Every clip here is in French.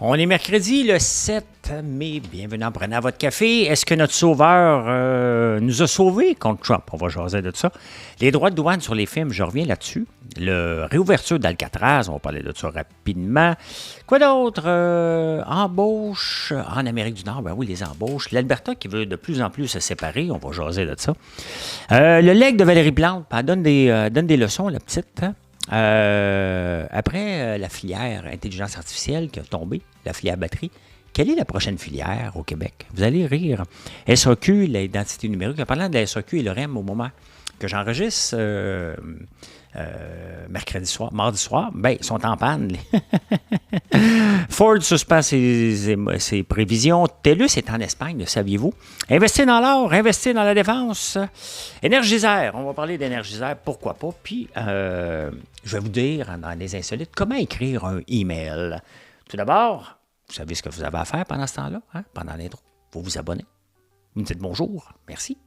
On est mercredi le 7 mai. Bienvenue en prenant votre café. Est-ce que notre sauveur nous a sauvés contre Trump? On va jaser de ça. Les droits de douane sur les films, je reviens là-dessus. Le réouverture d'Alcatraz, on va parler de ça rapidement. Quoi d'autre? Embauche en Amérique du Nord. Ben oui, les embauches. L'Alberta qui veut de plus en plus se séparer. On va jaser de ça. Le legs de Valérie Plante, elle donne des leçons, la petite. Hein? Après la filière intelligence artificielle qui a tombé, la filière batterie, quelle est la prochaine filière au Québec? Vous allez rire. SAQ, l'identité numérique. En parlant de la SAQ et le REM au moment que j'enregistre mardi soir, ben, ils sont en panne. Ford suspend ses prévisions. TELUS est en Espagne, le saviez-vous? Investir dans l'or, investir dans la défense. Énergiseur, on va parler d'énergiseur, pourquoi pas. Puis, je vais vous dire, dans les insolites, comment écrire un email. Tout d'abord, vous savez ce que vous avez à faire pendant ce temps-là, hein? Pendant l'intro. Vous vous abonnez. Vous me dites bonjour. Merci.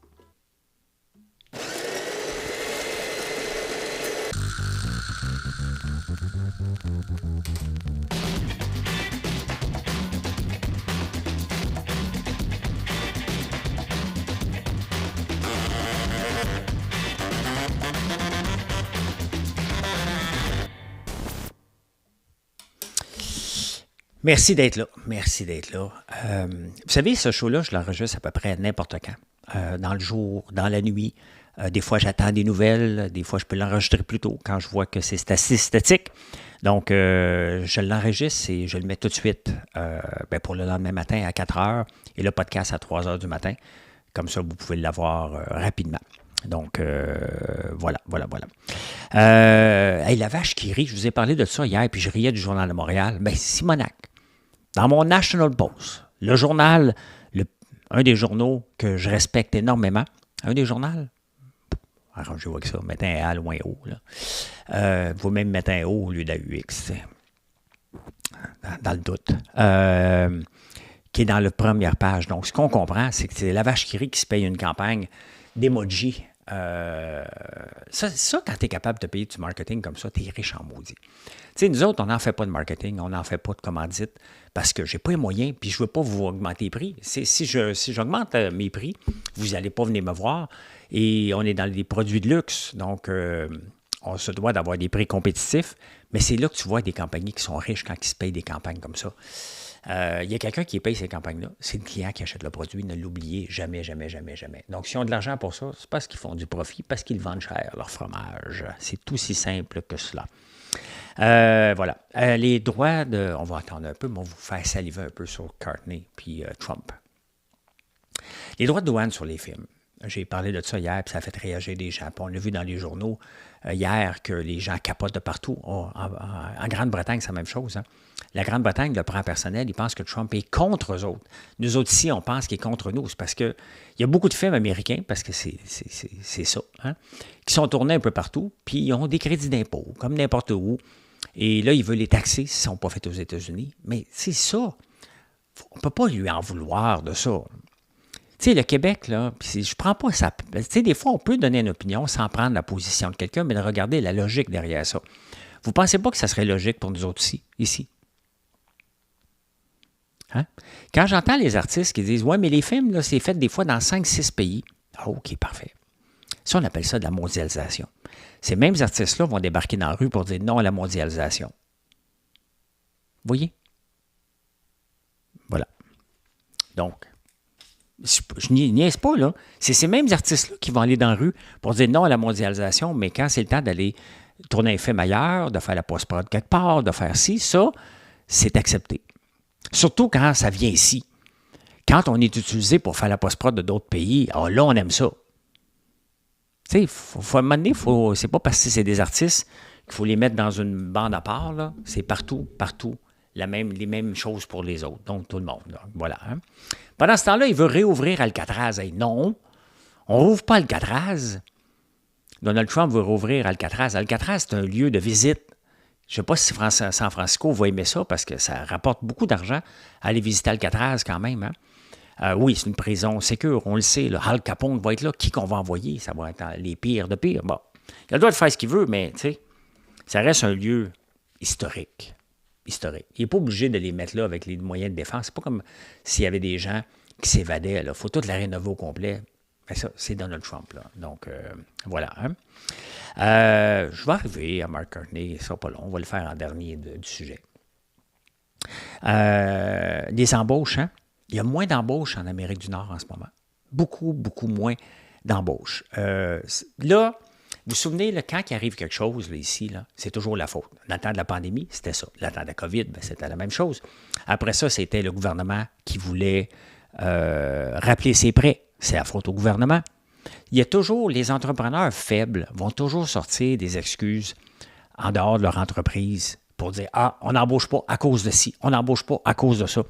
Merci d'être là. Merci d'être là. Vous savez, ce show-là, je l'enregistre à peu près n'importe quand. Dans le jour, dans la nuit. Des fois, j'attends des nouvelles. Des fois, je peux l'enregistrer plus tôt quand je vois que c'est assez statique. Donc, je l'enregistre et je le mets tout de suite pour le lendemain matin à 4 heures et le podcast à 3 heures du matin. Comme ça, vous pouvez l'avoir rapidement. Donc, voilà. La vache qui rit, je vous ai parlé de ça hier, puis je riais du Journal de Montréal. Bien, Simonac, dans mon National Post, le journal, un des journaux que je respecte énormément, un des journaux, arrangez-vous avec ça, mettez un A loin haut. Vous même mettre un O au lieu d'AUX, dans le doute, qui est dans la première page. Donc, ce qu'on comprend, c'est que c'est la vache qui rit qui se paye une campagne d'emoji. Ça, quand tu es capable de payer du marketing comme ça, tu es riche en maudit. Tu sais, nous autres, on n'en fait pas de marketing, on n'en fait pas de commandite parce que j'ai pas les moyens puis je veux pas vous augmenter les prix. Si j'augmente mes prix, vous n'allez pas venir me voir et on est dans des produits de luxe. Donc, on se doit d'avoir des prix compétitifs, mais c'est là que tu vois des compagnies qui sont riches quand ils se payent des campagnes comme ça. Il y a quelqu'un qui paye ces campagnes-là. C'est le client qui achète le produit. Ne l'oubliez jamais. Donc, s'ils ont de l'argent pour ça, c'est parce qu'ils font du profit, parce qu'ils vendent cher leur fromage. C'est aussi simple que cela. Voilà. Les droits de... On va attendre un peu, mais on va vous faire saliver un peu sur Courtney puis Trump. Les droits de douane sur les films. J'ai parlé de ça hier, puis ça a fait réagir des gens. Puis on l'a vu dans les journaux hier que les gens capotent de partout. En Grande-Bretagne, c'est la même chose. Hein? La Grande-Bretagne le prend personnel, ils pensent que Trump est contre eux autres. Nous autres ici, on pense qu'il est contre nous. C'est parce qu'il y a beaucoup de films américains, parce que c'est ça, hein, qui sont tournés un peu partout, puis ils ont des crédits d'impôt, comme n'importe où. Et là, ils veulent les taxer s'ils ne sont pas faits aux États-Unis. Mais c'est ça. On ne peut pas lui en vouloir de ça. Tu sais, le Québec, là, je prends pas ça. Tu sais, des fois, on peut donner une opinion sans prendre la position de quelqu'un, mais de regarder la logique derrière ça. Vous ne pensez pas que ça serait logique pour nous autres ici? Hein? Quand j'entends les artistes qui disent « Ouais, mais les films, là, c'est fait des fois dans 5-6 pays. » Ah, OK, parfait. Ça, on appelle ça de la mondialisation. Ces mêmes artistes-là vont débarquer dans la rue pour dire non à la mondialisation. Vous voyez? Voilà. Donc, je niaise pas, là. C'est ces mêmes artistes-là qui vont aller dans la rue pour dire non à la mondialisation, mais quand c'est le temps d'aller tourner un film ailleurs, de faire la post-prod quelque part, de faire ci, ça, c'est accepté. Surtout quand ça vient ici. Quand on est utilisé pour faire la post-prod de d'autres pays, alors là, on aime ça. Tu sais, à un moment donné, c'est pas parce que c'est des artistes qu'il faut les mettre dans une bande à part, là. C'est partout, les mêmes choses pour les autres. Donc, tout le monde. Là. Voilà. Hein? Pendant ce temps-là, il veut réouvrir Alcatraz. Hey, non, on ne rouvre pas Alcatraz. Donald Trump veut rouvrir Alcatraz. Alcatraz, c'est un lieu de visite. Je ne sais pas si San Francisco va aimer ça parce que ça rapporte beaucoup d'argent à aller visiter Alcatraz quand même. Hein? Oui, c'est une prison sécure, on le sait. Là. Al Capone va être là. Qui qu'on va envoyer? Ça va être les pires de pires. Bon, il a le droit de faire ce qu'il veut, mais tu sais, ça reste un lieu historique. historique. Il n'est pas obligé de les mettre là avec les moyens de défense. C'est pas comme s'il y avait des gens qui s'évadaient. Il faut tout la rénover au complet. Mais ça, c'est Donald Trump. Là. Donc, voilà. Hein. Je vais arriver à Mark Carney. Ça sera pas long. On va le faire en dernier du sujet. Des embauches. Hein? Il y a moins d'embauches en Amérique du Nord en ce moment. Beaucoup, beaucoup moins d'embauches. Là, vous vous souvenez, là, quand il arrive quelque chose là, ici, là, c'est toujours la faute. Dans le temps de la pandémie, c'était ça. Dans le temps de la COVID, ben, c'était la même chose. Après ça, c'était le gouvernement qui voulait rappeler ses prêts. C'est la faute au gouvernement. Il y a toujours, les entrepreneurs faibles vont toujours sortir des excuses en dehors de leur entreprise pour dire « Ah, on n'embauche pas à cause de ci, on n'embauche pas à cause de ça. »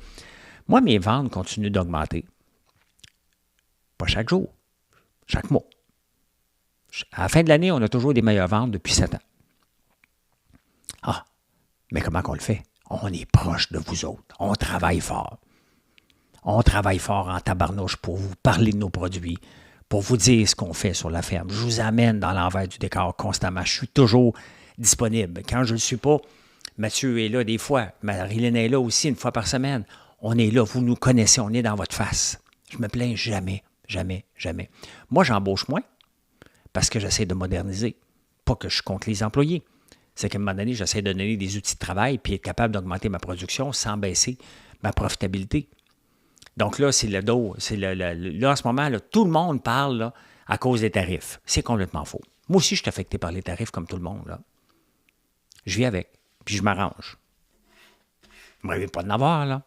Moi, mes ventes continuent d'augmenter. Pas chaque jour, chaque mois. À la fin de l'année, on a toujours des meilleures ventes depuis 7 ans. Ah, mais comment qu'on le fait? On est proche de vous autres. On travaille fort. On travaille fort en tabarnouche pour vous parler de nos produits, pour vous dire ce qu'on fait sur la ferme. Je vous amène dans l'envers du décor constamment. Je suis toujours disponible. Quand je ne le suis pas, Mathieu est là des fois. Marilyn est là aussi une fois par semaine. On est là, vous nous connaissez, on est dans votre face. Je me plains jamais, jamais, jamais. Moi, j'embauche moins parce que j'essaie de moderniser. Pas que je compte les employés. C'est qu'à un moment donné, j'essaie de donner des outils de travail puis être capable d'augmenter ma production sans baisser ma profitabilité. Donc là, c'est le dos. Là, en ce moment, là, tout le monde parle là, à cause des tarifs. C'est complètement faux. Moi aussi, je suis affecté par les tarifs comme tout le monde. Là. Je vis avec, puis je m'arrange. Vous ne m'avez pas d'en avoir, là.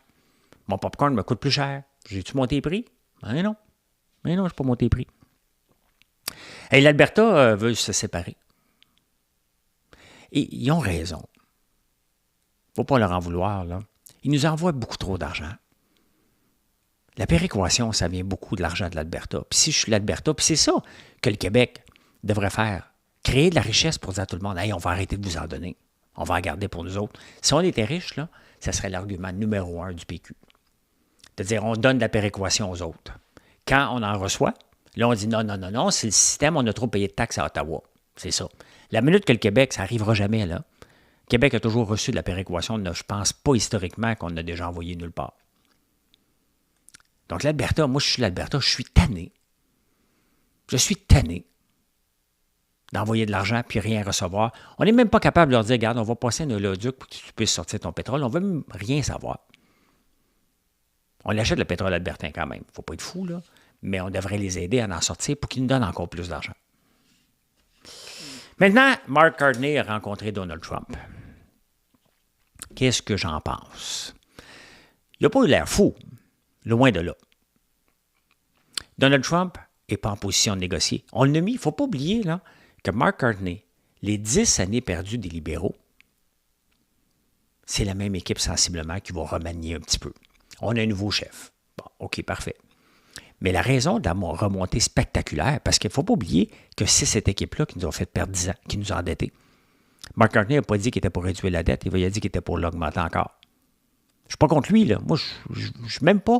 Mon popcorn me coûte plus cher. J'ai-tu monté les prix? Mais non. Mais non, je n'ai pas monté les prix. Et l'Alberta veut se séparer. Et ils ont raison. Il ne faut pas leur en vouloir, là. Ils nous envoient beaucoup trop d'argent. La péréquation, ça vient beaucoup de l'argent de l'Alberta. Puis si je suis l'Alberta, puis c'est ça que le Québec devrait faire. Créer de la richesse pour dire à tout le monde, « Hey, on va arrêter de vous en donner. On va en garder pour nous autres. » Si on était riche, là, ça serait l'argument numéro 1 du PQ. C'est-à-dire, on donne de la péréquation aux autres. Quand on en reçoit, là, on dit non, non, non, non, c'est le système, on a trop payé de taxes à Ottawa. C'est ça. La minute que le Québec, ça n'arrivera jamais, là. Le Québec a toujours reçu de la péréquation, je ne pense pas historiquement qu'on a déjà envoyé nulle part. Donc, l'Alberta, moi, je suis l'Alberta, je suis tanné. Je suis tanné d'envoyer de l'argent puis rien recevoir. On n'est même pas capable de leur dire, regarde, on va passer un oléoduc pour que tu puisses sortir ton pétrole. On ne veut même rien savoir. On achète le pétrole albertain quand même. Il ne faut pas être fou, là. Mais on devrait les aider à en sortir pour qu'ils nous donnent encore plus d'argent. Maintenant, Mark Carney a rencontré Donald Trump. Qu'est-ce que j'en pense? Il n'a pas eu l'air fou. Loin de là. Donald Trump n'est pas en position de négocier. On l'a mis, il ne faut pas oublier là, que Mark Carney, les 10 années perdues des libéraux, c'est la même équipe sensiblement qui va remanier un petit peu. On a un nouveau chef. Bon, OK, parfait. Mais la raison de la remontée spectaculaire, parce qu'il ne faut pas oublier que c'est cette équipe-là qui nous a fait perdre 10 ans, qui nous a endettés. Mark Carney n'a pas dit qu'il était pour réduire la dette, il a dit qu'il était pour l'augmenter encore. Je ne suis pas contre lui, là. Moi, je ne suis même pas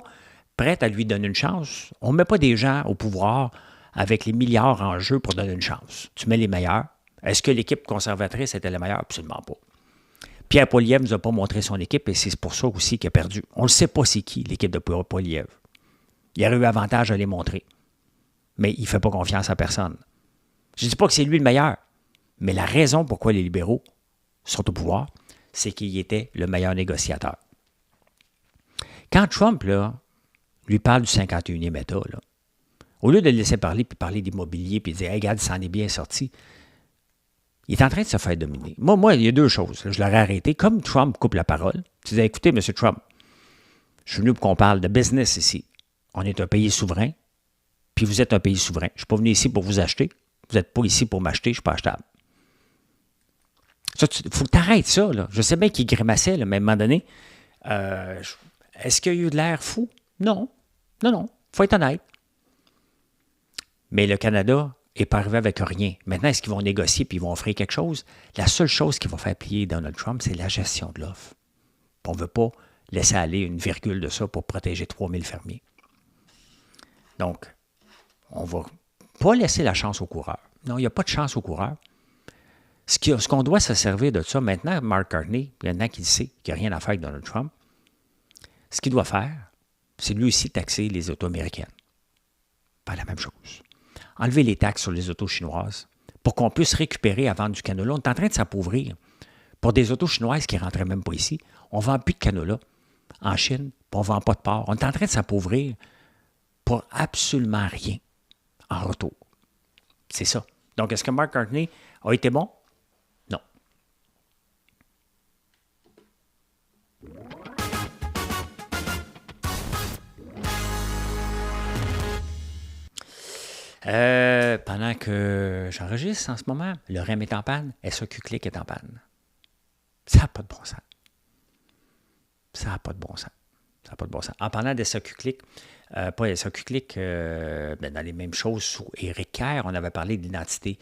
prêt à lui donner une chance. On ne met pas des gens au pouvoir avec les milliards en jeu pour donner une chance. Tu mets les meilleurs. Est-ce que l'équipe conservatrice était la meilleure? Absolument pas. Pierre Poilievre ne nous a pas montré son équipe et c'est pour ça aussi qu'il a perdu. On ne sait pas c'est qui, l'équipe de Poilievre. Il aurait eu avantage à les montrer. Mais il ne fait pas confiance à personne. Je ne dis pas que c'est lui le meilleur, mais la raison pourquoi les libéraux sont au pouvoir, c'est qu'il était le meilleur négociateur. Quand Trump là, lui parle du 51e État, là, au lieu de le laisser parler, puis parler d'immobilier, puis dire hey, « regarde, il s'en est bien sorti », il est en train de se faire dominer. Moi, il y a deux choses. Je l'aurais arrêté. Comme Trump coupe la parole, tu dis « Écoutez, M. Trump, je suis venu pour qu'on parle de business ici. On est un pays souverain, puis vous êtes un pays souverain. Je ne suis pas venu ici pour vous acheter. Vous n'êtes pas ici pour m'acheter, je ne suis pas achetable. » Il faut que tu arrêtes ça. Là. Je sais bien qu'il grimaçait, là, mais à un moment donné, est-ce qu'il y a eu de l'air fou? Non. Non. Il faut être honnête. Mais le Canada n'est pas arrivé avec rien. Maintenant, est-ce qu'ils vont négocier et ils vont offrir quelque chose? La seule chose qui va faire plier Donald Trump, c'est la gestion de l'offre. On ne veut pas laisser aller une virgule de ça pour protéger 3000 fermiers. Donc, on ne va pas laisser la chance aux coureurs. Non, il n'y a pas de chance aux coureurs. Ce qu'on doit se servir de ça, maintenant, Mark Carney, maintenant qu'il sait qu'il n'y a rien à faire avec Donald Trump, ce qu'il doit faire, c'est lui aussi taxer les autos américaines. Pas la même chose. Enlever les taxes sur les autos chinoises pour qu'on puisse récupérer à vendre du canola. On est en train de s'appauvrir. Pour des autos chinoises qui ne rentraient même pas ici, on ne vend plus de canola en Chine, puis on ne vend pas de porc. On est en train de s'appauvrir pour absolument rien en retour. C'est ça. Donc, est-ce que Mark Carney a été bon? Non. Pendant que j'enregistre en ce moment, le REM est en panne, SAQ-Clic est en panne. Ça n'a pas de bon sens. Ça n'a pas de bon sens. Ça n'a pas de bon sens. En parlant de SAQ-Clic, pas SAQ-Clic, dans les mêmes choses sous Éric Kerr, on avait parlé d'identité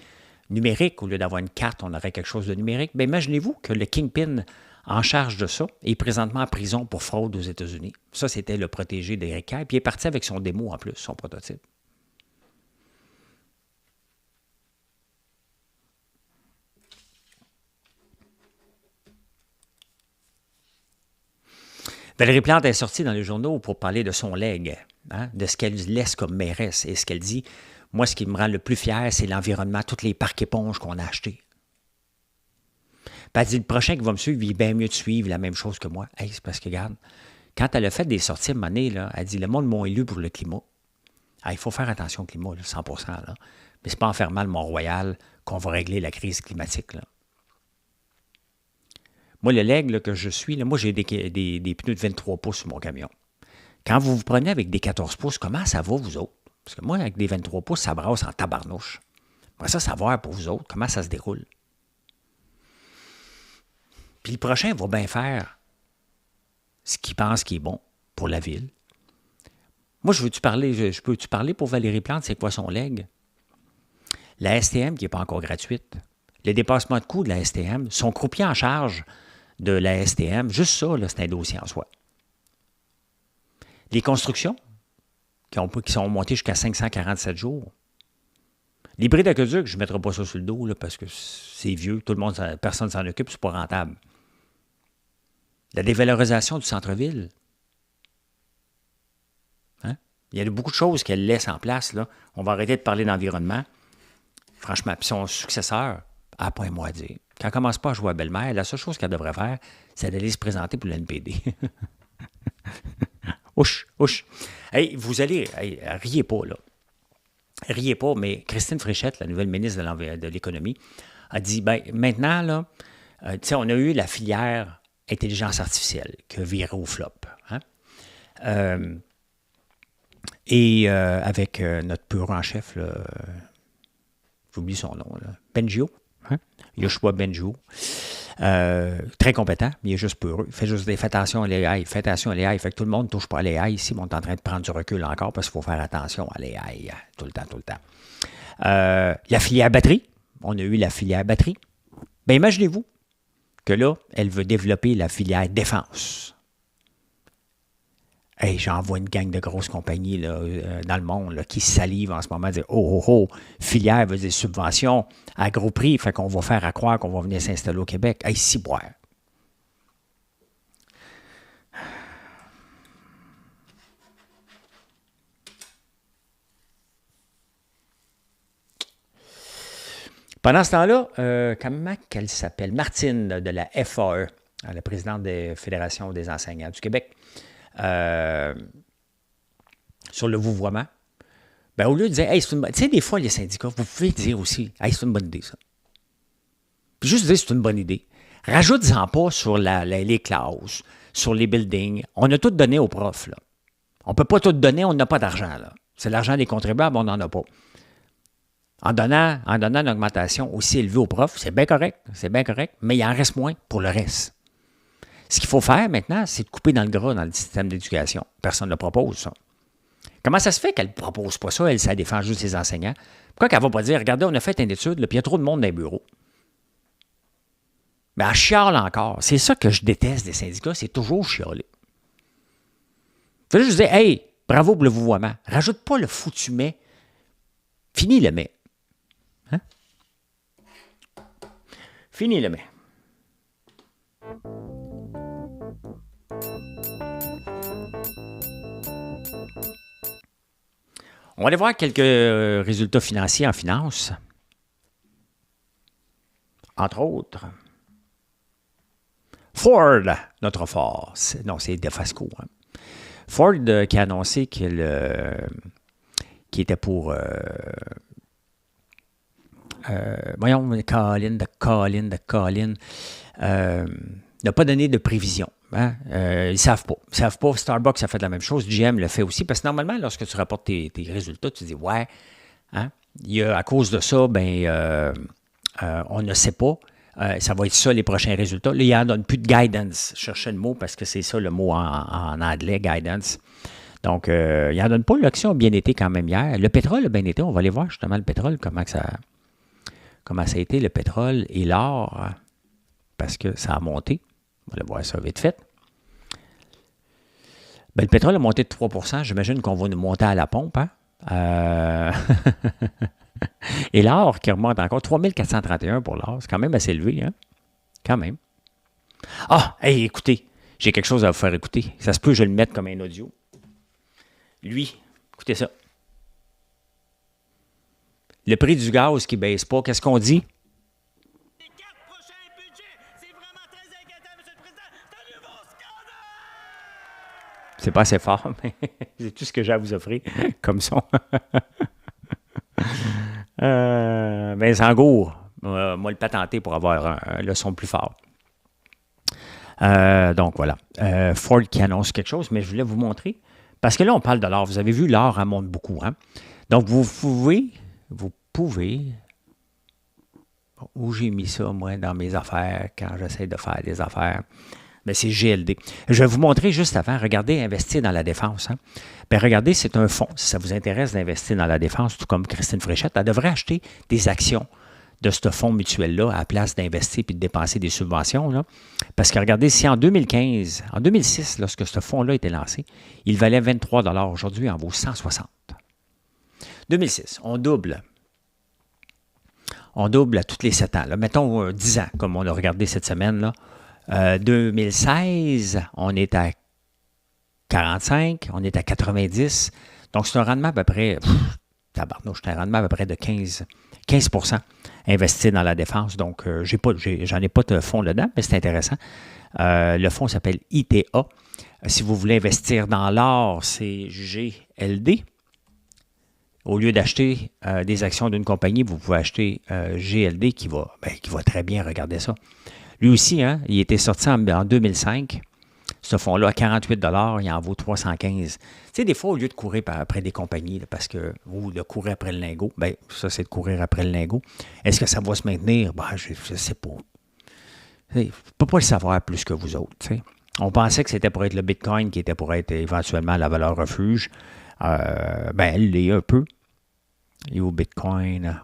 numérique. Au lieu d'avoir une carte, on aurait quelque chose de numérique. Bien, imaginez-vous que le Kingpin en charge de ça est présentement en prison pour fraude aux États-Unis. Ça, c'était le protégé d'Éric Kerr. Puis il est parti avec son démo en plus, son prototype. Valérie Plante est sortie dans les journaux pour parler de son legs, de ce qu'elle laisse comme mairesse. Et ce qu'elle dit, moi, ce qui me rend le plus fier, c'est l'environnement, tous les parcs éponges qu'on a achetés. Puis elle dit, le prochain qui va me suivre, il est bien mieux de suivre la même chose que moi. Hey, c'est parce que, regarde, quand elle a fait des sorties à un moment donné, là, elle dit, le monde m'a élu pour le climat. Il faut faire attention au climat, là, 100%. Là. Mais c'est pas en fermant le Mont-Royal qu'on va régler la crise climatique. Là. Moi, le leg là, que je suis, là, moi, j'ai des pneus de 23 pouces sur mon camion. Quand vous vous prenez avec des 14 pouces, comment ça va, vous autres? Parce que moi, avec des 23 pouces, ça brasse en tabarnouche. J'aimerais ça savoir pour vous autres comment ça se déroule. Puis le prochain va bien faire ce qu'il pense qui est bon pour la ville. Moi, je peux-tu parler pour Valérie Plante, c'est quoi son leg? La STM qui n'est pas encore gratuite. Les dépassements de coûts de la STM, son croupier en charge de la STM, juste ça, là, c'est un dossier en soi. Les constructions qui sont montées jusqu'à 547 jours. Les bris d'aqueduc, je ne mettrai pas ça sur le dos là, parce que c'est vieux, personne ne s'en occupe, c'est pas rentable. La dévalorisation du centre-ville. Hein? Il y a beaucoup de choses qu'elle laisse en place. Là. On va arrêter de parler d'environnement. Franchement, puis son successeur n'a pas un mot à dire. Quand elle ne commence pas à jouer à belle-mère, la seule chose qu'elle devrait faire, c'est d'aller se présenter pour l'NPD. Ouch. Hey, vous allez... Hey, riez pas, là. Riez pas, mais Christine Fréchette, la nouvelle ministre de l'Économie, a dit, maintenant, là, on a eu la filière intelligence artificielle qui a viré au flop. Hein? Avec notre bureau en chef, là, j'oublie son nom, là, Bengio, Yoshua Bengio, très compétent, mais il est juste peureux. Il fait juste des fais attention à l'AI, fait que tout le monde ne touche pas à l'AI ici, mais on est en train de prendre du recul encore parce qu'il faut faire attention à l'AI tout le temps. La filière batterie, on a eu la filière batterie. Bien, imaginez-vous que là, elle veut développer la filière défense. Hey, j'en vois une gang de grosses compagnies là, dans le monde là, qui salivent en ce moment, dire filière veut dire subvention à gros prix, fait qu'on va faire à croire qu'on va venir s'installer au Québec. Hey, ciboire. Pendant ce temps-là, comment qu'elle s'appelle? Martine de la FAE, la présidente des Fédérations des enseignants du Québec. Sur le vouvoiement, au lieu de dire, hey, c'est une bonne... Tu sais, des fois, les syndicats, vous pouvez dire aussi, hey, c'est une bonne idée, ça. Puis juste dire, c'est une bonne idée. Rajoute-en pas sur les classes, sur les buildings. On a tout donné aux profs, là. On ne peut pas tout donner, on n'a pas d'argent, là. C'est l'argent des contribuables, on n'en a pas. En donnant une augmentation aussi élevée aux profs, c'est bien correct, mais il en reste moins pour le reste. Ce qu'il faut faire maintenant, c'est de couper dans le gras dans le système d'éducation. Personne ne le propose, ça. Comment ça se fait qu'elle ne propose pas ça? Elle, ça défend juste les enseignants. Pourquoi qu'elle ne va pas dire, regardez, on a fait une étude, puis il y a trop de monde dans les bureaux. Mais elle chiale encore. C'est ça que je déteste des syndicats, c'est toujours chialer. Je veux juste dire, hey, bravo pour le vouvoiement. Rajoute pas le foutu mais. Fini le mais. Hein? Fini le mai. On va aller voir quelques résultats financiers en finance. Entre autres, Ford, notre Ford. Non, c'est Defasco. Hein. Ford qui a annoncé qu'il était pour... voyons, Colin, n'a pas donné de prévision. Hein? Ils ne savent pas. Ils ne savent pas. Starbucks a fait la même chose. GM le fait aussi. Parce que normalement, lorsque tu rapportes tes résultats, tu dis, ouais, hein? À cause de ça, on ne sait pas. Ça va être ça, les prochains résultats. Là, il n'en donne plus de guidance. Je cherchais le mot parce que c'est ça le mot en anglais, guidance. Donc, il n'en donne pas. L'action a bien été quand même hier. Le pétrole a bien été. On va aller voir justement le pétrole, comment ça a été, le pétrole et l'or, parce que ça a monté. On va aller voir ça vite fait. Le pétrole a monté de 3 %. J'imagine qu'on va nous monter à la pompe. Hein? Et l'or qui remonte encore, 3431 pour l'or. C'est quand même assez élevé, hein? Quand même. Ah, hey, écoutez, j'ai quelque chose à vous faire écouter. Ça se peut que je le mette comme un audio. Lui, écoutez ça. Le prix du gaz qui ne baisse pas, qu'est-ce qu'on dit? Les 4 prochains budgets, c'est vraiment très inquiétant, M. le Président. C'est un nouveau scandale! C'est pas assez fort, mais c'est tout ce que j'ai à vous offrir comme son. Vincent Gour m'a le patenté pour avoir le son plus fort. Donc voilà. Ford qui annonce quelque chose, mais je voulais vous montrer. Parce que là, on parle de l'or. Vous avez vu, l'or remonte beaucoup. Hein? Donc, vous pouvez. Où j'ai mis ça, moi, dans mes affaires, quand j'essaie de faire des affaires? Mais c'est GLD. Je vais vous montrer juste avant. Regardez, investir dans la défense. Hein? Regardez, c'est un fonds. Si ça vous intéresse d'investir dans la défense, tout comme Christine Fréchette, elle devrait acheter des actions de ce fonds mutuel-là à la place d'investir et de dépenser des subventions. Là. Parce que regardez, si en 2006, lorsque ce fonds-là a été lancé, il valait 23 $. Aujourd'hui, il en vaut 160. 2006, on double. On double à tous les 7 ans. Là. Mettons 10 ans, comme on a regardé cette semaine. Là. 2016, on est à 45, on est à 90. Donc, c'est un rendement à peu près, c'est un rendement à peu près de 15 % investi dans la défense. Donc, j'en ai pas de fonds dedans, mais c'est intéressant. Le fonds s'appelle ITA. Si vous voulez investir dans l'or, c'est GLD. Au lieu d'acheter des actions d'une compagnie, vous pouvez acheter GLD qui va très bien, regardez ça. Lui aussi, hein, il était sorti en 2005. Ce fonds-là, à 48 $, il en vaut 315. Tu sais, des fois, au lieu de courir après des compagnies, là, ou de courir après le lingot, ça, c'est de courir après le lingot. Est-ce que ça va se maintenir? Je ne sais pas. Je ne peux pas le savoir plus que vous autres. T'sais. On pensait que c'était pour être le Bitcoin qui était pour être éventuellement la valeur refuge. Elle l'est un peu. Et au Bitcoin.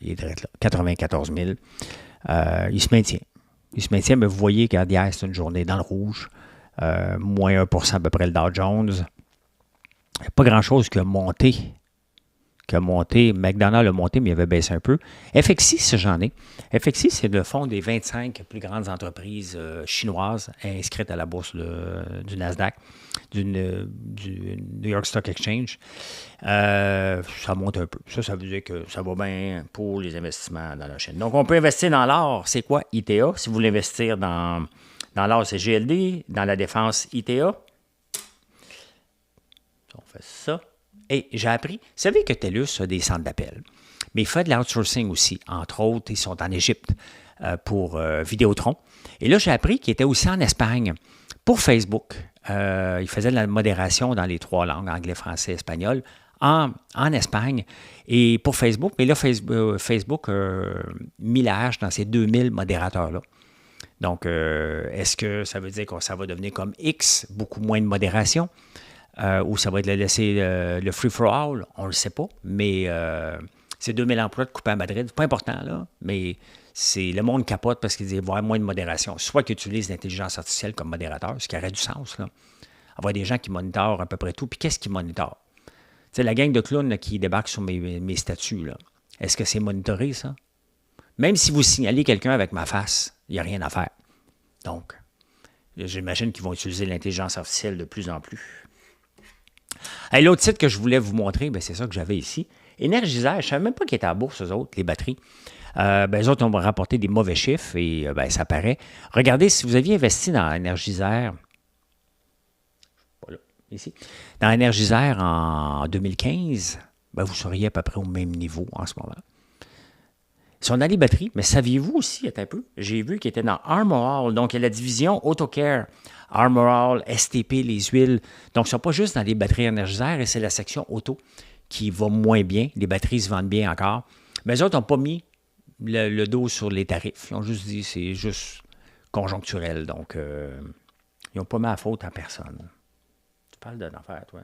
Il est direct là. 94 000. Il se maintient. Mais vous voyez qu'hier, c'est une journée dans le rouge. Moins 1 % à peu près le Dow Jones. Il n'y a pas grand-chose qui a monté. McDonald's a monté, mais il avait baissé un peu. FXI, j'en ai. FXI, c'est le fonds des 25 plus grandes entreprises chinoises inscrites à la bourse du Nasdaq, du New York Stock Exchange. Ça monte un peu. Ça veut dire que ça va bien pour les investissements dans la Chine. Donc, on peut investir dans l'or. C'est quoi ITA? Si vous voulez investir dans l'or, c'est GLD. Dans la défense, ITA. On fait ça. Et j'ai appris, vous savez que TELUS a des centres d'appel, mais il fait de l'outsourcing aussi. Entre autres, ils sont en Égypte pour Vidéotron. Et là, j'ai appris qu'il était aussi en Espagne pour Facebook. Il faisait de la modération dans les 3 langues, anglais, français, espagnol, en Espagne. Et pour Facebook, mais là, Facebook a mis la hache dans ces 2000 modérateurs-là. Donc, est-ce que ça veut dire que ça va devenir comme X, beaucoup moins de modération? Ou ça va être laisser le free-for-all, on ne le sait pas, mais c'est 2000 emplois de coupés à Madrid, c'est pas important, là, mais le monde capote parce qu'il dit qu'il va y avoir moins de modération. Soit qu'ils utilisent l'intelligence artificielle comme modérateur, ce qui aurait du sens, là. Avoir des gens qui monitorent à peu près tout, puis qu'est-ce qu'ils monitorent? Tu sais, la gang de clowns là, qui débarquent sur mes statuts, là. Est-ce que c'est monitoré, ça? Même si vous signalez quelqu'un avec ma face, il n'y a rien à faire. Donc, j'imagine qu'ils vont utiliser l'intelligence artificielle de plus en plus. Hey, l'autre site que je voulais vous montrer, ben, c'est ça que j'avais ici. Énergiseur, je ne savais même pas qu'ils étaient à la bourse, eux autres, les batteries. Eux autres ont rapporté des mauvais chiffres et ben, ça paraît. Regardez, si vous aviez investi dans Énergiseur, voilà, ici, dans Énergiseur en 2015, ben, vous seriez à peu près au même niveau en ce moment. Ils sont dans les batteries, mais saviez-vous aussi, un peu, j'ai vu qu'ils étaient dans Armor All, donc il y a la division AutoCare, Armor All, STP, les huiles. Donc, ils ne sont pas juste dans les batteries énergiseurs et c'est la section auto qui va moins bien. Les batteries se vendent bien encore. Mais les autres n'ont pas mis le dos sur les tarifs. Ils ont juste dit c'est juste conjoncturel. Donc, ils n'ont pas mis la faute à personne. Tu parles d'une affaire, toi.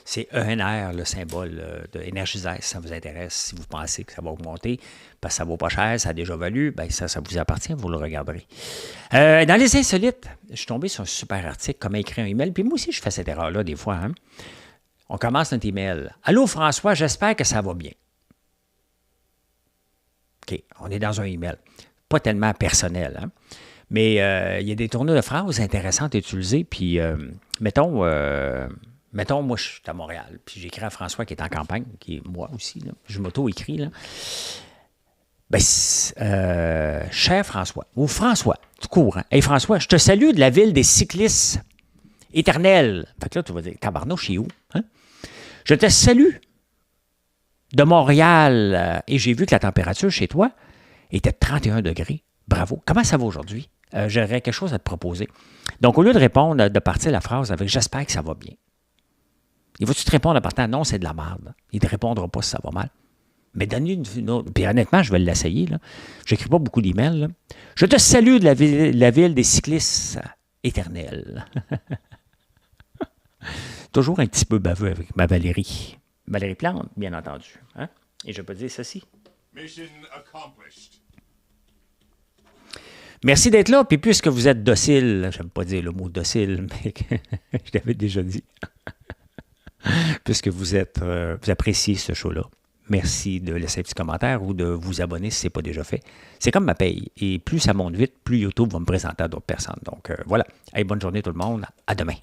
C'est ENR, le symbole de Énergiseur, si ça vous intéresse, si vous pensez que ça va augmenter, parce que ça ne vaut pas cher, ça a déjà valu, bien ça vous appartient, vous le regarderez. Dans les insolites, je suis tombé sur un super article, comment écrire un email, puis moi aussi je fais cette erreur-là des fois. Hein? On commence notre email. Allô François, j'espère que ça va bien. OK, on est dans un email. Pas tellement personnel, hein? Mais il y a des tournures de phrases intéressantes à utiliser, puis mettons, moi, je suis à Montréal, puis j'écris à François qui est en campagne, qui est moi aussi, là. Je m'auto-écris, là. Ben, cher François, ou François, tout court, hein. Hey François, je te salue de la ville des cyclistes éternels. Fait que là, tu vas dire, tabarnouche, chez où? Hein? Je te salue de Montréal, et j'ai vu que la température chez toi était de 31 degrés. Bravo. Comment ça va aujourd'hui? J'aurais quelque chose à te proposer. Donc, au lieu de répondre, de partir la phrase avec « j'espère que ça va bien », il va-tu te répondre en partant « non, c'est de la merde ». Il ne te répondra pas si ça va mal. Mais donne-lui une autre. Puis honnêtement, je vais l'essayer. Je n'écris pas beaucoup d'emails. Là. Je te salue de la ville des cyclistes éternels. Toujours un petit peu baveux avec ma Valérie. Valérie Plante, bien entendu. Hein? Et je peux dire ceci. Mission accomplished. Merci d'être là. Puis puisque vous êtes docile, j'aime pas dire le mot docile, mais je l'avais déjà dit. Puisque vous appréciez ce show-là, merci de laisser un petit commentaire ou de vous abonner si ce n'est pas déjà fait. C'est comme ma paye. Et plus ça monte vite, plus YouTube va me présenter à d'autres personnes. Donc voilà. Hey, bonne journée tout le monde. À demain.